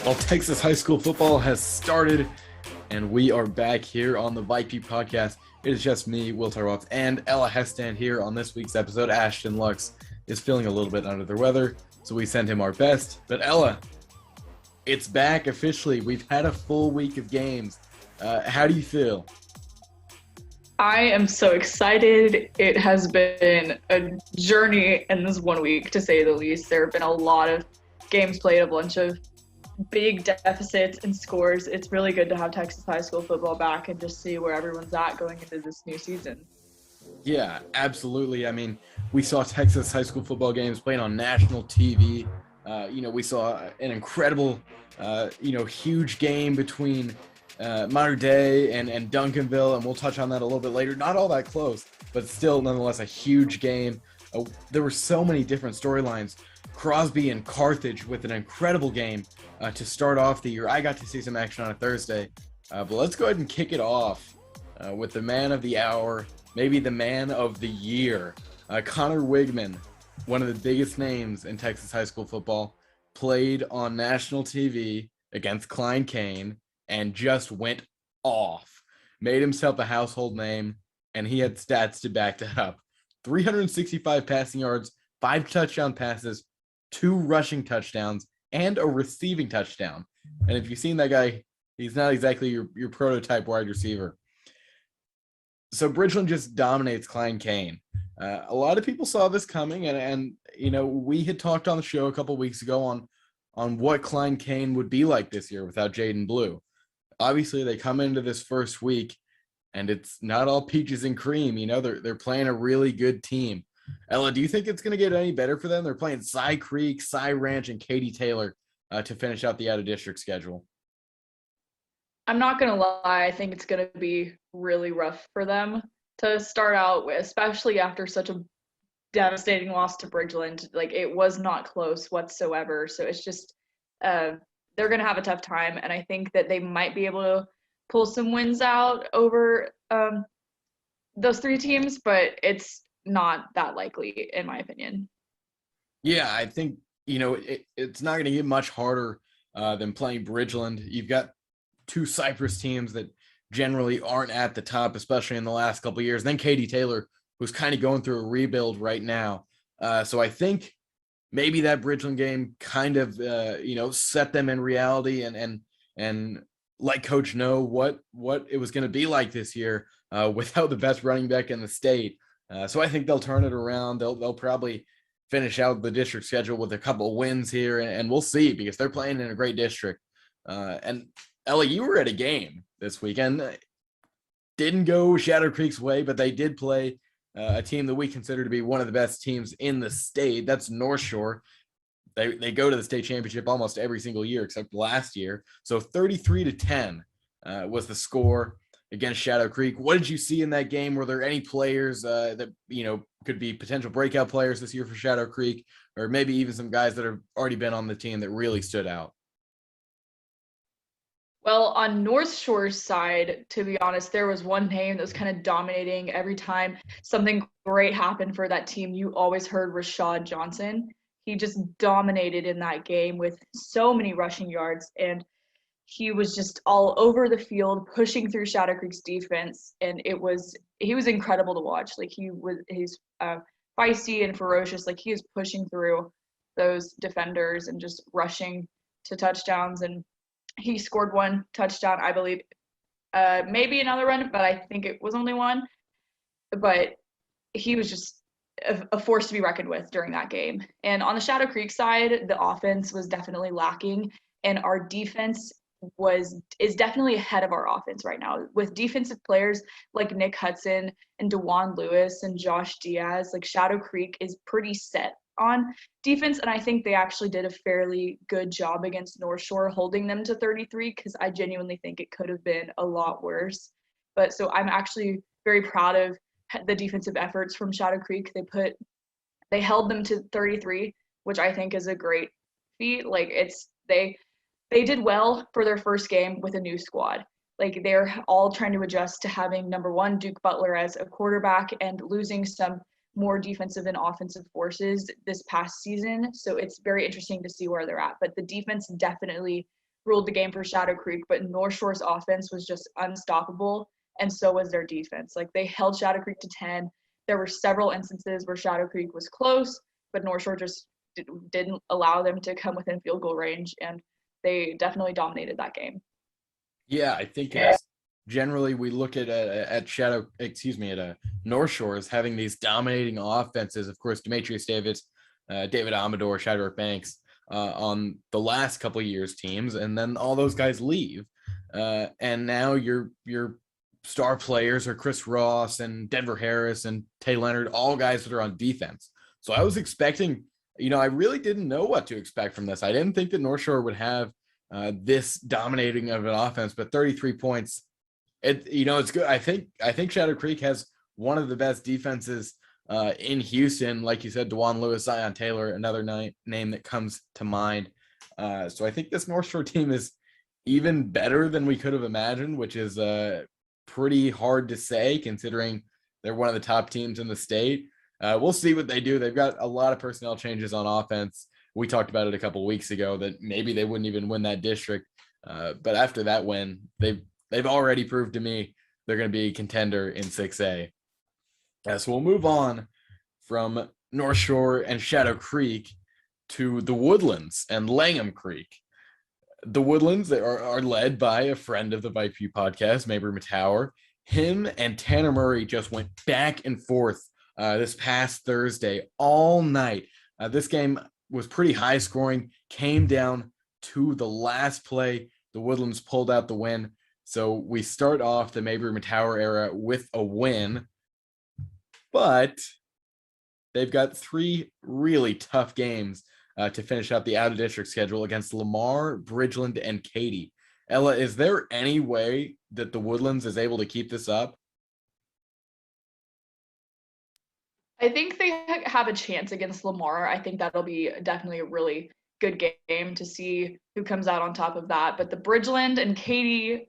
Well, Texas high school football has started, and we are back here on the VYPE podcast. It is just me, Will Tarwatz, and Ella Hestan here on this week's episode. Ashton Lux is feeling a little bit under the weather, so we send him our best. But Ella, it's back officially. We've had a full week of games. How do you feel? I am so excited. It has been a journey in this 1 week, to say the least. There have been a lot of games played, a bunch of big deficits and scores. It's really good to have Texas high school football back and just see where everyone's at going into this new season. Yeah, absolutely. I mean, we saw Texas high school football games played on national TV. We saw an incredible, huge game between Mater Dei and Duncanville, and we'll touch on that a little bit later. Not all that close, but still nonetheless a huge game. There were so many different storylines. Crosby and Carthage with an incredible game to start off the year. I got to see some action on a Thursday, but let's go ahead and kick it off with the man of the hour, maybe the man of the year. Connor Wigman, one of the biggest names in Texas high school football, played on national TV against Klein Cain and just went off. Made himself a household name, and he had stats to back that up. 365 passing yards, 5 touchdown passes, 2 rushing touchdowns, and a receiving touchdown. And if you've seen that guy, he's not exactly your prototype wide receiver. So Bridgeland just dominates Klein Cain. A lot of people saw this coming, and we had talked on the show a couple weeks ago on what Klein Cain would be like this year without Jaden Blue. Obviously, they come into this first week, and it's not all peaches and cream. They're playing a really good team. Ella, do you think it's going to get any better for them? They're playing Cy Creek, Cy Ranch, and Katy Taylor to finish out the out-of-district schedule. I'm not going to lie. I think it's going to be really rough for them to start out with, especially after such a devastating loss to Bridgeland. Like, it was not close whatsoever. So it's just they're going to have a tough time. And I think that they might be able to pull some wins out over those 3 teams, but it's not that likely, in my opinion. Yeah, I think, it's not going to get much harder than playing Bridgeland. You've got 2 Cypress teams that generally aren't at the top, especially in the last couple of years. Then Katy Taylor, who's kind of going through a rebuild right now. So I think maybe that Bridgeland game kind of, set them in reality and let Coach know what it was going to be like this year without the best running back in the state. So I think they'll turn it around. They'll probably finish out the district schedule with a couple of wins here, and we'll see, because they're playing in a great district. And Ella, you were at a game this weekend. Didn't go Shadow Creek's way, but they did play a team that we consider to be one of the best teams in the state. That's North Shore. They go to the state championship almost every single year except last year. So 33-10 was the score against Shadow Creek. What did you see in that game? Were there any players that could be potential breakout players this year for Shadow Creek, or maybe even some guys that have already been on the team that really stood out? Well, on North Shore's side, to be honest, there was one name that was kind of dominating. Every time something great happened for that team, you always heard Rashad Johnson. He just dominated in that game with so many rushing yards, and he was just all over the field, pushing through Shadow Creek's defense, and he was incredible to watch. Like, he's feisty and ferocious. Like, he is pushing through those defenders and just rushing to touchdowns. And he scored 1 touchdown, I believe, maybe another run, but I think it was only 1. But he was just a force to be reckoned with during that game. And on the Shadow Creek side, the offense was definitely lacking, and our defense is definitely ahead of our offense right now, with defensive players like Nick Hudson and DeJuan Lewis and Josh Diaz. Like, Shadow Creek is pretty set on defense, and I think they actually did a fairly good job against North Shore, holding them to 33, because I genuinely think it could have been a lot worse. But so I'm actually very proud of the defensive efforts from Shadow Creek. They held them to 33, which I think is a great feat. Like, they did well for their first game with a new squad. Like, they're all trying to adjust to having, number one, Duke Butler as a quarterback and losing some more defensive and offensive forces this past season. So it's very interesting to see where they're at. But the defense definitely ruled the game for Shadow Creek, but North Shore's offense was just unstoppable, and so was their defense. Like, they held Shadow Creek to 10. There were several instances where Shadow Creek was close, but North Shore just didn't allow them to come within field goal range, and they definitely dominated that game. Yeah, I think generally we look at North Shore as having these dominating offenses. Of course, Demetrius Davis, David Amador, Shadrach Banks on the last couple of years teams, and then all those guys leave, and now your star players are Chris Ross and Denver Harris and Tay Leonard, all guys that are on defense. So I was expecting, I really didn't know what to expect from this. I didn't think that North Shore would have this dominating of an offense, but 33 points. It's good. I think Shadow Creek has one of the best defenses in Houston. Like you said, DeJuan Lewis, Zion Taylor, another name that comes to mind. So I think this North Shore team is even better than we could have imagined, which is pretty hard to say considering they're one of the top teams in the state. We'll see what they do. They've got a lot of personnel changes on offense. We talked about it a couple of weeks ago that maybe they wouldn't even win that district. But after that win, they've already proved to me they're going to be a contender in 6A. So we'll move on from North Shore and Shadow Creek to the Woodlands and Langham Creek. The Woodlands are led by a friend of the VYPEU podcast, Mabry Mattower. Him and Tanner Murray just went back and forth this past Thursday all night. This game was pretty high scoring, came down to the last play. The Woodlands pulled out the win. So we start off the Mabry Mattower era with a win, but they've got 3 really tough games to finish out the out-of-district schedule against Lamar, Bridgeland, and Katy. Ella, is there any way that the Woodlands is able to keep this up? I think they have a chance against Lamar. I think that'll be definitely a really good game to see who comes out on top of that. But the Bridgeland and Katy,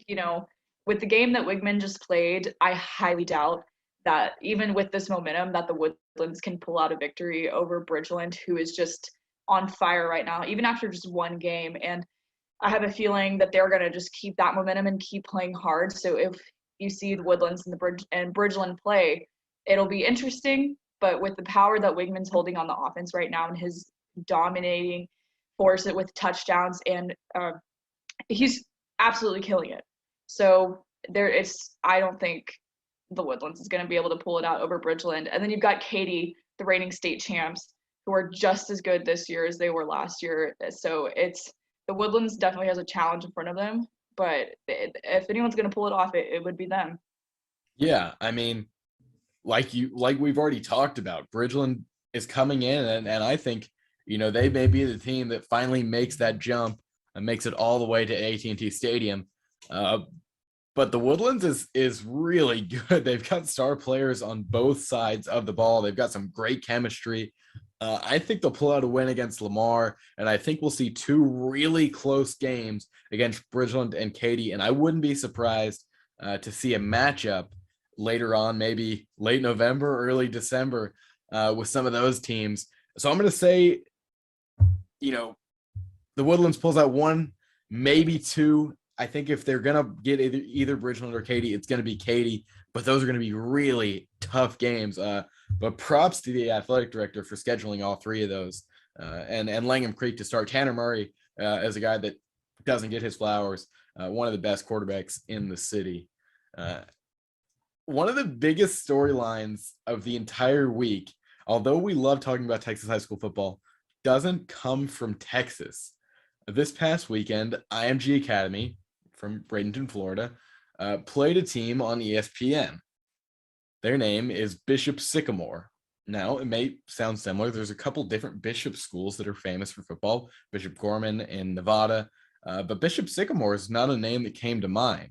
with the game that Wigman just played, I highly doubt that even with this momentum that the Woodlands can pull out a victory over Bridgeland, who is just on fire right now, even after just one game. And I have a feeling that they're going to just keep that momentum and keep playing hard. So if you see the Woodlands and Bridgeland play, it'll be interesting. But with the power that Wigman's holding on the offense right now and his dominating force it with touchdowns, and he's absolutely killing it. So I don't think the Woodlands is going to be able to pull it out over Bridgeland. And then you've got Katy, the reigning state champs, who are just as good this year as they were last year. So the Woodlands definitely has a challenge in front of them. But if anyone's going to pull it off, it would be them. Yeah, I mean, like we've already talked about, Bridgeland is coming in, and I think they may be the team that finally makes that jump and makes it all the way to AT&T Stadium. But the Woodlands is really good. They've got star players on both sides of the ball. They've got some great chemistry. I think they'll pull out a win against Lamar, and I think we'll see 2 really close games against Bridgeland and Katy. And I wouldn't be surprised to see a matchup later on, maybe late November, early December, with some of those teams. So I'm going to say, the Woodlands pulls out 1, maybe 2. I think if they're going to get either Bridgeland or Katy, it's going to be Katy, but those are going to be really tough games. But props to the athletic director for scheduling all 3 of those. And Langham Creek to start. Tanner Murray as a guy that doesn't get his flowers, one of the best quarterbacks in the city. One of the biggest storylines of the entire week, although we love talking about Texas high school football, doesn't come from Texas. This past weekend, IMG Academy from Bradenton, Florida, played a team on ESPN. Their name is Bishop Sycamore. Now, it may sound similar. There's a couple different Bishop schools that are famous for football, Bishop Gorman in Nevada, but Bishop Sycamore is not a name that came to mind.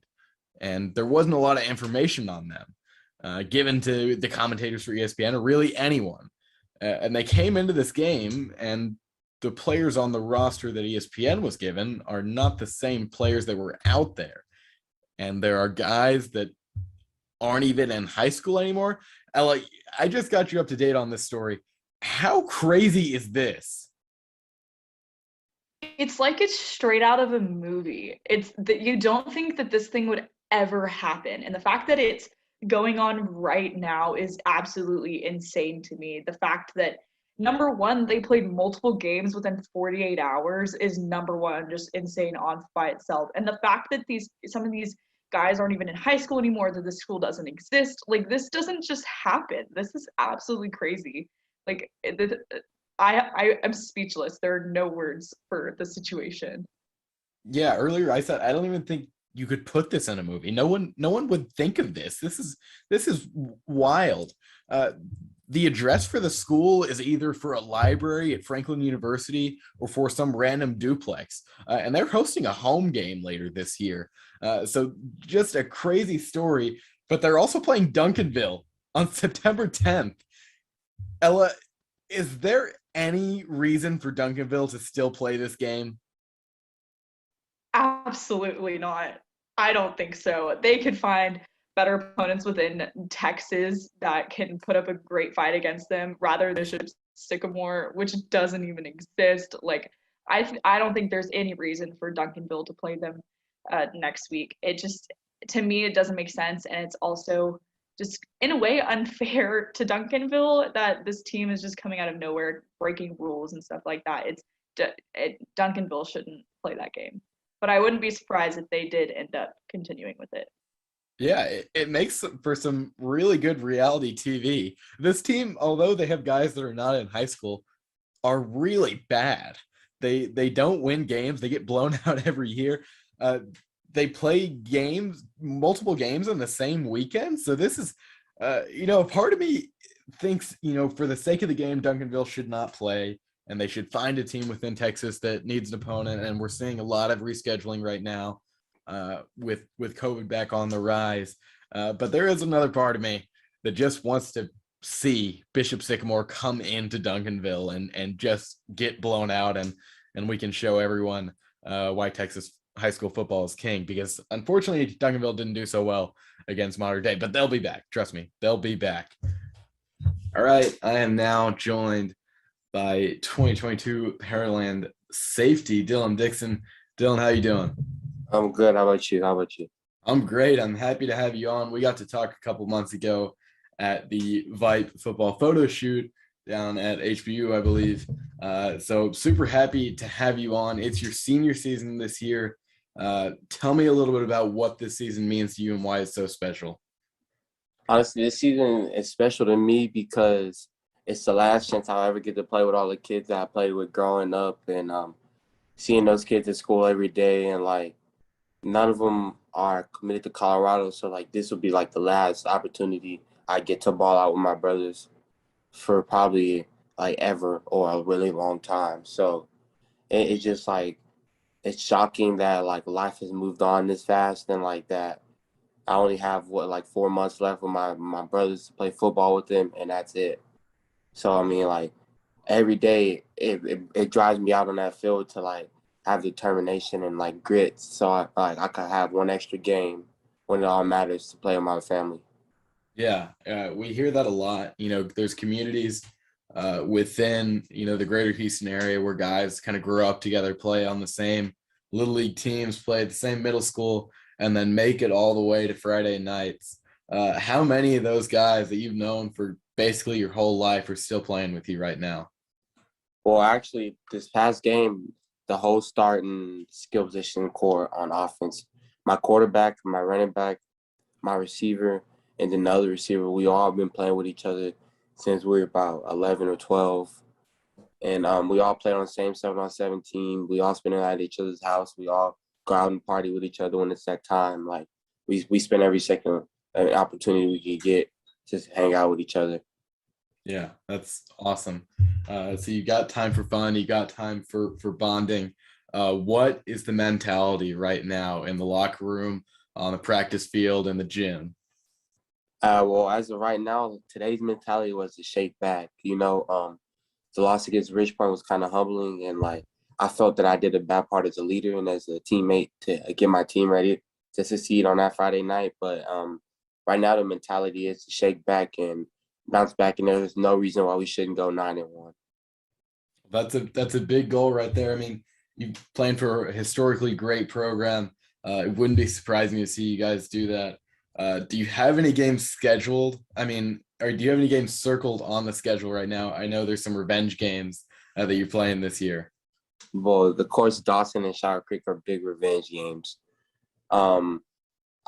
And there wasn't a lot of information on them given to the commentators for ESPN or really anyone. And they came into this game, and the players on the roster that ESPN was given are not the same players that were out there. And there are guys that aren't even in high school anymore. Ella, I just got you up to date on this story. How crazy is this? It's like it's straight out of a movie. It's that you don't think that this thing would ever happen. And the fact that it's going on right now is absolutely insane to me. The fact that number one, they played multiple games within 48 hours is number one, just insane on by itself. And the fact that some of these guys aren't even in high school anymore, that the school doesn't exist, like this doesn't just happen. This is absolutely crazy. Like I am speechless. There are no words for the situation. Yeah, earlier I said I don't even think you could put this in a movie. No one would think of this. This is wild. The address for the school is either for a library at Franklin University or for some random duplex. And they're hosting a home game later this year. So just a crazy story. But they're also playing Duncanville on September 10th. Ella, is there any reason for Duncanville to still play this game? Absolutely not. I don't think so. They could find better opponents within Texas that can put up a great fight against them rather than Bishop Sycamore, which doesn't even exist. Like I don't think there's any reason for Duncanville to play them next week. It just, to me, it doesn't make sense, and it's also just in a way unfair to Duncanville that this team is just coming out of nowhere, breaking rules and stuff like that. Duncanville shouldn't play that game, but I wouldn't be surprised if they did end up continuing with it. Yeah, it makes for some really good reality TV. This team, although they have guys that are not in high school, are really bad. They don't win games. They get blown out every year. They play multiple games on the same weekend. So this is, part of me thinks, for the sake of the game, Duncanville should not play, and they should find a team within Texas that needs an opponent. And we're seeing a lot of rescheduling right now. With COVID back on the rise. But there is another part of me that just wants to see Bishop Sycamore come into Duncanville and just get blown out, and we can show everyone why Texas high school football is king, because unfortunately Duncanville didn't do so well against Mater Dei, but they'll be back. Trust me, they'll be back. All right, I am now joined by 2022 Hairland safety Dylan Dixson. Dylan, how you doing? I'm good. How about you? I'm great. I'm happy to have you on. We got to talk a couple months ago at the VYPE football photo shoot down at HBU, I believe. So super happy to have you on. It's your senior season this year. Tell me a little bit about what this season means to you and why it's so special. Honestly, this season is special to me because it's the last chance I'll ever get to play with all the kids that I played with growing up, and seeing those kids at school every day, and like none of them are committed to Colorado. So like this will be like the last opportunity I get to ball out with my brothers for probably like ever or a really long time. So it's just like, it's shocking that like life has moved on this fast, and like that I only have 4 months left with my brothers to play football with them, and that's it. So I mean, like every day it drives me out on that field to like have determination and like grit, so I could have one extra game when it all matters to play with my family. Yeah, we hear that a lot. There's communities within the greater Houston area where guys kind of grew up together, play on the same little league teams, play at the same middle school, and then make it all the way to Friday nights. How many of those guys that you've known for basically your whole life are still playing with you right now? Well, actually, this past game, the whole starting skill position core on offense, my quarterback, my running back, my receiver, and then the other receiver, we all been playing with each other since we were about 11 or 12. And we all play on the same 7-on-7 team. We all spend it at each other's house. We all go out and party with each other when it's that time. Like we spend every second an opportunity we could get to hang out with each other. Yeah, that's awesome. So you got time for fun, you got time for bonding. What is the mentality right now in the locker room, on the practice field, and the gym? Well, as of right now, today's mentality was to shake back. The loss against Ridgepoint was kind of humbling, and like I felt that I did a bad part as a leader and as a teammate to get my team ready to succeed on that Friday night. But right now, the mentality is to shake back and bounce back, and there's no reason why we shouldn't go 9-1. That's a big goal right there. I mean, you playing for a historically great program. It wouldn't be surprising to see you guys do that. Do you have any games scheduled? I mean, or do you have any games circled on the schedule right now? I know there's some revenge games that you're playing this year. Well, of course, Dawson and Shower Creek are big revenge games. I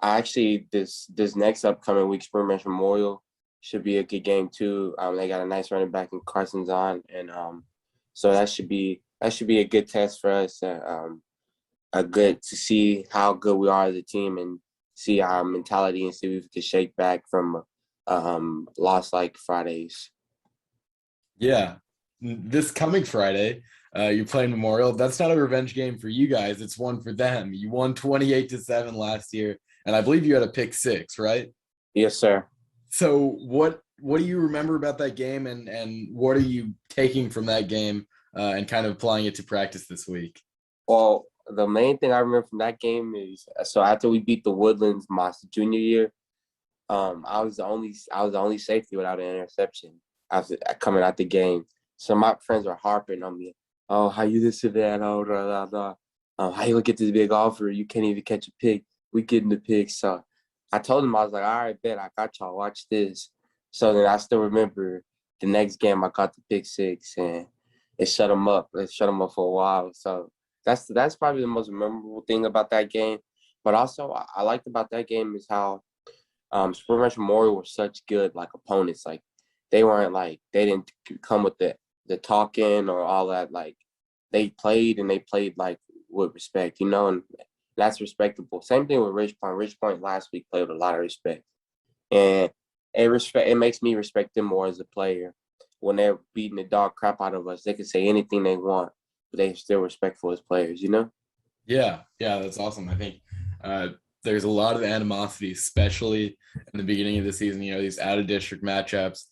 actually this next upcoming week, Spring Branch Memorial, should be a good game too. They got a nice running back in Carson's on, and so that should be a good test for us. A good to see how good we are as a team and see our mentality and see if we can shake back from loss like Fridays. Yeah, this coming Friday, you're playing Memorial. That's not a revenge game for you guys. It's one for them. You won 28-7 last year, and I believe you had a pick six, right? Yes, sir. So what do you remember about that game, and what are you taking from that game and kind of applying it to practice this week? Well, the main thing I remember from that game is so after we beat the Woodlands my junior year, I was the only safety without an interception after coming out the game. So my friends were harping on me. Oh, how you this and that? Oh, blah, blah, blah. How you gonna get this big offer? You can't even catch a pick. We getting the pick. So I told them, I was like, all right, bet, I got y'all. Watch this. So then I still remember the next game I got the pick six, and it shut them up. It shut them up for a while. So that's probably the most memorable thing about that game. But also I liked about that game is how Spring Branch Memorial were such good like opponents. Like they didn't come with the talking or all that. Like they played like with respect, and that's respectable. Same thing with Ridge Point. Ridge Point last week played with a lot of respect, and it makes me respect them more as a player. When they're beating the dog crap out of us, they can say anything they want, but they're still respectful as players, Yeah, that's awesome. I think there's a lot of animosity, especially in the beginning of the season. These out of district matchups,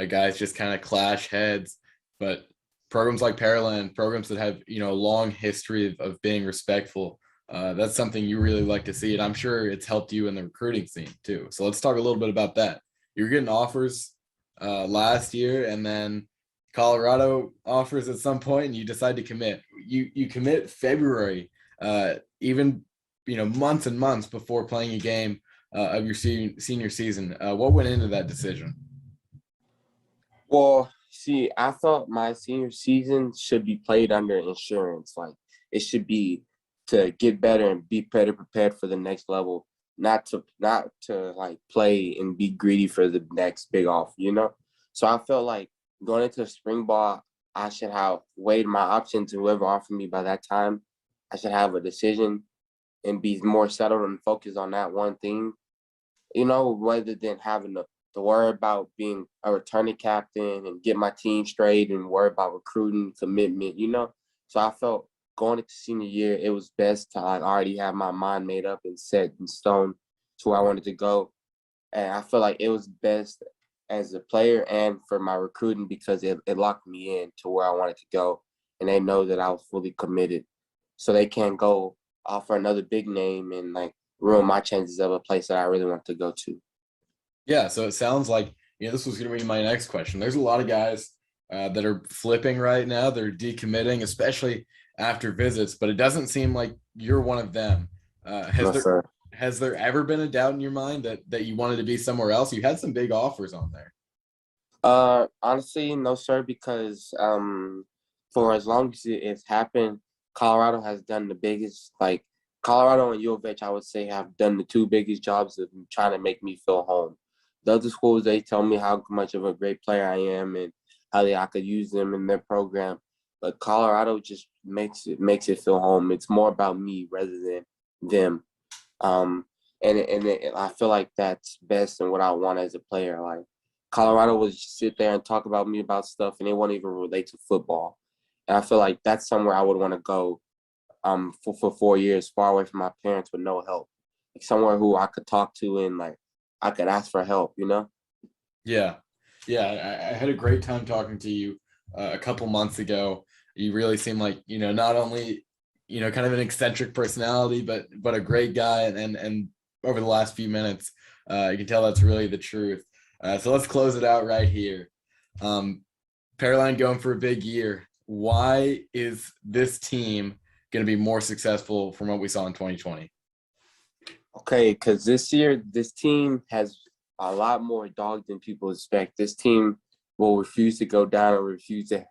guys just kind of clash heads. But programs like Pearland, programs that have a long history of being respectful, that's something you really like to see, and I'm sure it's helped you in the recruiting scene too. So let's talk a little bit about that. You're getting offers last year, and then Colorado offers at some point, and you decide to commit. You commit February, even months and months before playing a game of your senior season. What went into that decision? Well, see, I thought my senior season should be played under insurance. Like it should be to get better and be better prepared for the next level, not to like play and be greedy for the next big off, So I felt like going into spring ball, I should have weighed my options, and whoever offered me by that time, I should have a decision and be more settled and focused on that one thing, rather than having to worry about being a returning captain and get my team straight and worry about recruiting commitment, So I felt going into senior year, it was best to already have my mind made up and set in stone to where I wanted to go. And I feel like it was best as a player and for my recruiting because it locked me in to where I wanted to go. And they know that I was fully committed. So they can't go offer another big name and ruin my chances of a place that I really want to go to. Yeah, so it sounds like this was going to be my next question. There's a lot of guys that are flipping right now. They're decommitting, especially after visits, but it doesn't seem like you're one of them. Has there ever been a doubt in your mind that you wanted to be somewhere else? You had some big offers on there. Honestly, no, sir, because for as long as it's happened, Colorado has done the biggest, Colorado and U of H, I would say, have done the two biggest jobs of trying to make me feel home. The other schools, they tell me how much of a great player I am and how I could use them in their program. But Colorado just makes it feel home. It's more about me rather than them. I feel like that's best and what I want as a player. Like Colorado will just sit there and talk about me about stuff, and they won't even relate to football. And I feel like that's somewhere I would want to go for 4 years, far away from my parents with no help. Like somewhere who I could talk to and I could ask for help, Yeah. I had a great time talking to you a couple months ago. You really seem like, not only, kind of an eccentric personality, but a great guy. And over the last few minutes, you can tell that's really the truth. So let's close it out right here. Pearland going for a big year. Why is this team going to be more successful from what we saw in 2020? Okay, because this year, this team has a lot more dog than people expect. This team will refuse to go down or refuse to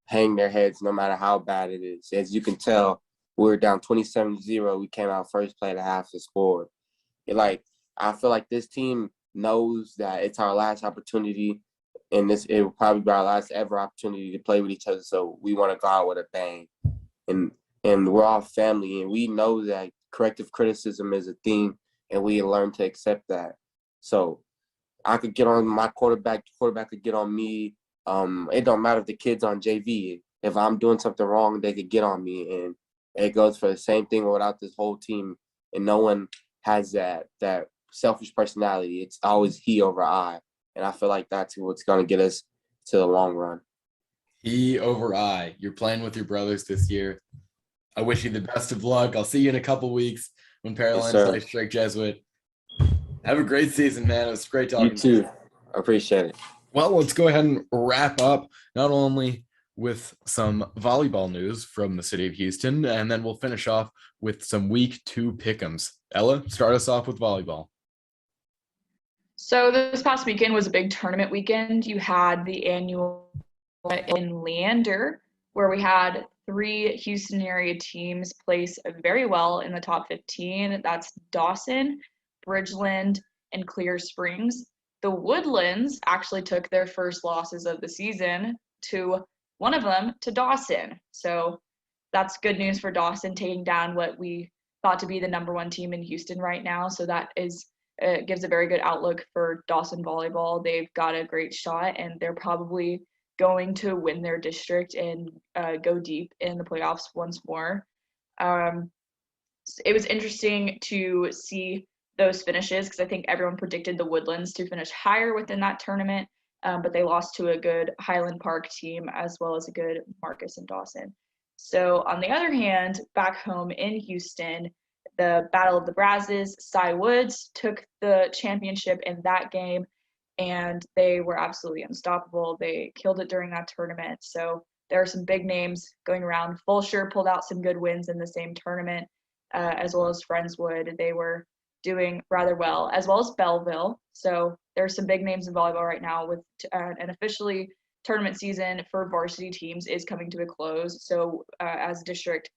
hang their heads no matter how bad it is. As you can tell, we were down 27-0. We came out first play to half the score. I feel like this team knows that it's our last opportunity, and it will probably be our last ever opportunity to play with each other. So we want to go out with a bang, and we're all family, and we know that corrective criticism is a thing, and we learn to accept that. So I could get on my quarterback. The quarterback could get on me. It don't matter if the kid's on JV. If I'm doing something wrong, they could get on me, and it goes for the same thing without this whole team, and no one has that selfish personality. It's always he over I, and I feel like that's what's going to get us to the long run. He over I. You're playing with your brothers this year. I wish you the best of luck. I'll see you in a couple weeks when Pearland plays Drake Jesuit. Have a great season, man. It was great talking. You too. I appreciate it. Well, let's go ahead and wrap up, not only with some volleyball news from the city of Houston, and then we'll finish off with some week 2 pick'ems. Ella, start us off with volleyball. So this past weekend was a big tournament weekend. You had the annual in Leander, where we had 3 Houston area teams place very well in the top 15. That's Dawson, Bridgeland, and Clear Springs. The Woodlands actually took their first losses of the season, to one of them to Dawson. So that's good news for Dawson, taking down what we thought to be the number 1 team in Houston right now. So that gives a very good outlook for Dawson volleyball. They've got a great shot, and they're probably going to win their district and go deep in the playoffs once more. It was interesting to see those finishes, because I think everyone predicted the Woodlands to finish higher within that tournament, but they lost to a good Highland Park team as well as a good Marcus and Dawson. So on the other hand, back home in Houston, the Battle of the Brazos, Cy Woods took the championship in that game, and they were absolutely unstoppable. They killed it during that tournament. So there are some big names going around. Fulsher pulled out some good wins in the same tournament, as well as Friendswood. They were doing rather well, as well as Belleville. So there's some big names in volleyball right now, with an officially tournament season for varsity teams is coming to a close. So as district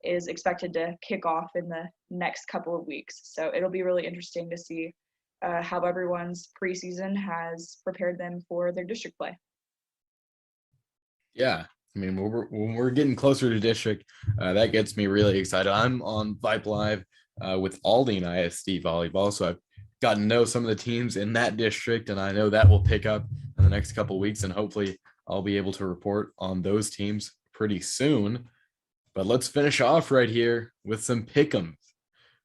is expected to kick off in the next couple of weeks. So it'll be really interesting to see how everyone's preseason has prepared them for their district play. Yeah, I mean, when we're getting closer to district, that gets me really excited. I'm on VYPE Live with Aldine ISD volleyball, so I've gotten to know some of the teams in that district, and I know that will pick up in the next couple of weeks, and hopefully I'll be able to report on those teams pretty soon. But let's finish off right here with some pick'ems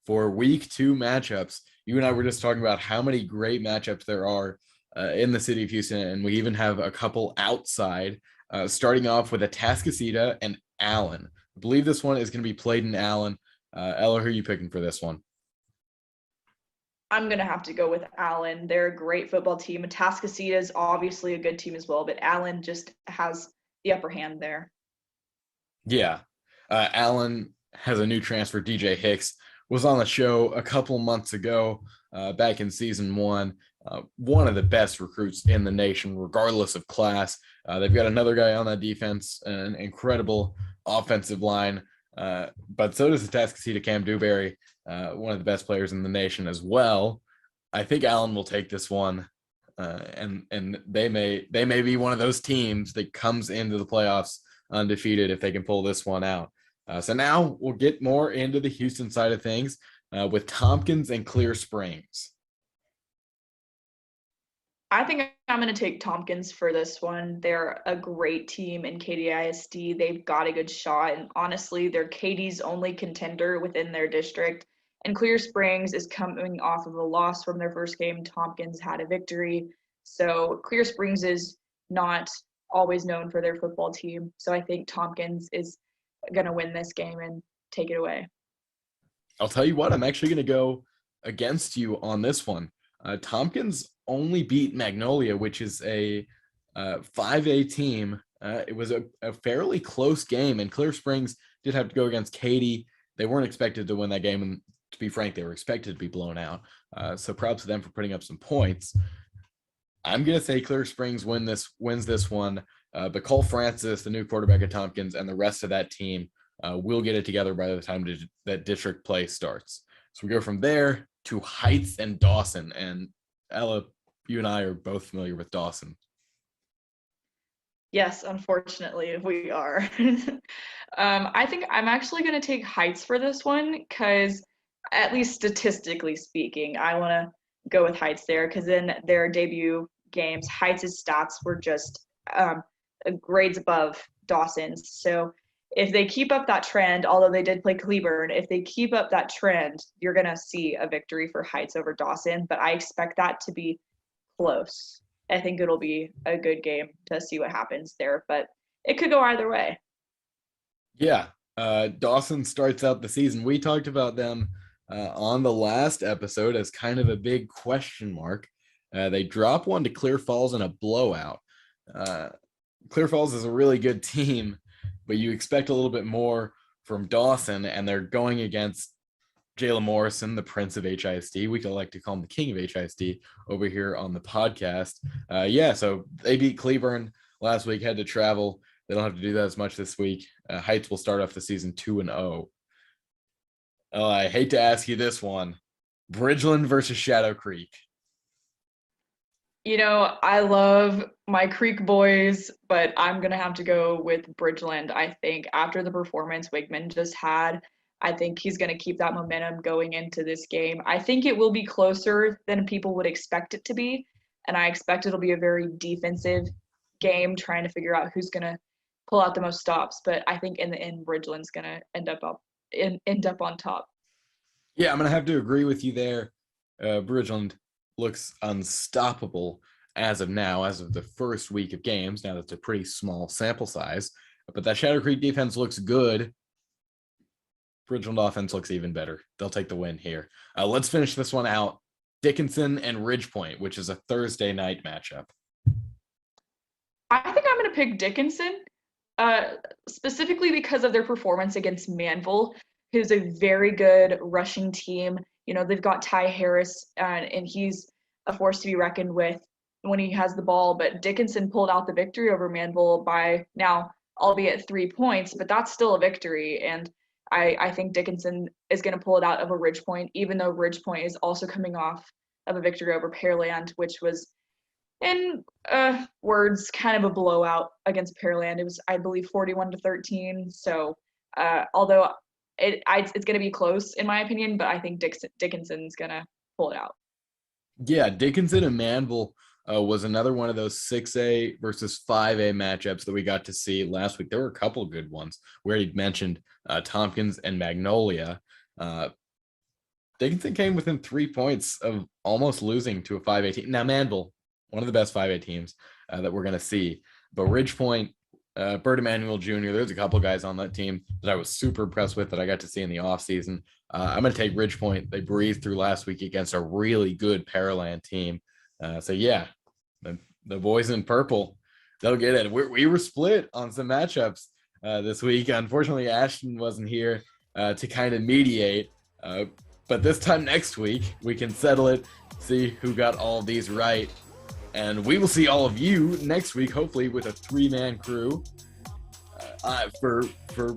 for week 2 matchups. You and I were just talking about how many great matchups there are in the city of Houston, and we even have a couple outside, starting off with Atascocita and Allen. I believe this one is going to be played in Allen. Ella, who are you picking for this one? I'm going to have to go with Allen. They're a great football team. Atascocita is obviously a good team as well, but Allen just has the upper hand there. Yeah. Allen has a new transfer. DJ Hicks was on the show a couple months ago, back in season 1. One of the best recruits in the nation, regardless of class. They've got another guy on that defense, an incredible offensive line. But so does Atascocita Cam Dewberry, one of the best players in the nation as well. I think Allen will take this one, and they may be one of those teams that comes into the playoffs undefeated if they can pull this one out. So now we'll get more into the Houston side of things with Tompkins and Clear Springs. I think I'm going to take Tompkins for this one. They're a great team in KDISD. They've got a good shot, and honestly, they're Katie's only contender within their district. And Clear Springs is coming off of a loss from their first game. Tompkins had a victory. So Clear Springs is not always known for their football team. So I think Tompkins is going to win this game and take it away. I'll tell you what, I'm actually going to go against you on this one. Tompkins only beat Magnolia, which is a 5A team. It was a fairly close game, and Clear Springs did have to go against Katy. They weren't expected to win that game, and to be frank, they were expected to be blown out. So props to them for putting up some points. I'm going to say Clear Springs wins this one, but Cole Francis, the new quarterback at Tompkins, and the rest of that team will get it together by the time that district play starts. So we go from there to Heights and Dawson. And Ella, you and I are both familiar with Dawson. Yes, unfortunately, we are. I think I'm actually going to take Heights for this one because, at least statistically speaking, I want to go with Heights there because in their debut games, Heights' stats were just grades above Dawson's. So if they keep up that trend, although they did play Cleburne, if they keep up that trend, you're going to see a victory for Heights over Dawson. But I expect that to be close. I think it'll be a good game to see what happens there, but it could go either way. Yeah, Dawson starts out the season. We talked about them on the last episode as kind of a big question mark. They drop one to Clear Falls in a blowout. Clear Falls is a really good team, but you expect a little bit more from Dawson, and they're going against Jalen Morrison, the Prince of HISD. We like to call him the King of HISD over here on the podcast. So they beat Cleburne last week, had to travel. They don't have to do that as much this week. Heights will start off the season 2-0. I hate to ask you this one. Bridgeland versus Shadow Creek. You know, I love my Creek boys, but I'm going to have to go with Bridgeland. I think after the performance Wigman just had, I think he's going to keep that momentum going into this game. I think it will be closer than people would expect it to be, and I expect it'll be a very defensive game trying to figure out who's going to pull out the most stops, but I think in the end, Bridgeland's going to end up on top. Yeah, I'm going to have to agree with you there. Bridgeland looks unstoppable as of now, as of the first week of games. Now that's a pretty small sample size, but that Shadow Creek defense looks good. Bridgeland offense looks even better. They'll take the win here. Let's finish this one out. Dickinson and Ridgepoint, which is a Thursday night matchup. I think I'm going to pick Dickinson, specifically because of their performance against Manville, who's a very good rushing team. You know, they've got Ty Harris, and he's a force to be reckoned with when he has the ball. But Dickinson pulled out the victory over Manville by now, albeit 3 points, but that's still a victory. And I think Dickinson is going to pull it out of a Ridgepoint, even though Ridgepoint is also coming off of a victory over Pearland, which was, in words, kind of a blowout against Pearland. It was, I believe, 41-13. So although it's going to be close in my opinion, but I think Dickinson's going to pull it out. Yeah, Dickinson and Manville was another one of those 6A versus 5A matchups that we got to see last week. There were a couple of good ones. We already mentioned Tompkins and Magnolia. Dickinson came within 3 points of almost losing to a 5A team. Now, Manville, one of the best 5A teams that we're going to see. But Ridgepoint, Bert Emanuel Jr., there's a couple guys on that team that I was super impressed with that I got to see in the offseason. I'm going to take Ridgepoint. They breezed through last week against a really good Pearland team. The boys in purple, they'll get it. We were split on some matchups this week. Unfortunately, Ashton wasn't here to kind of mediate. But this time next week, we can settle it, see who got all of these right. And we will see all of you next week, hopefully with a 3-man crew. For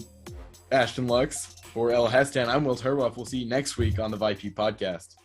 Ashton Lux, for Ella Hestan, I'm Will Turboff. We'll see you next week on the VYPE podcast.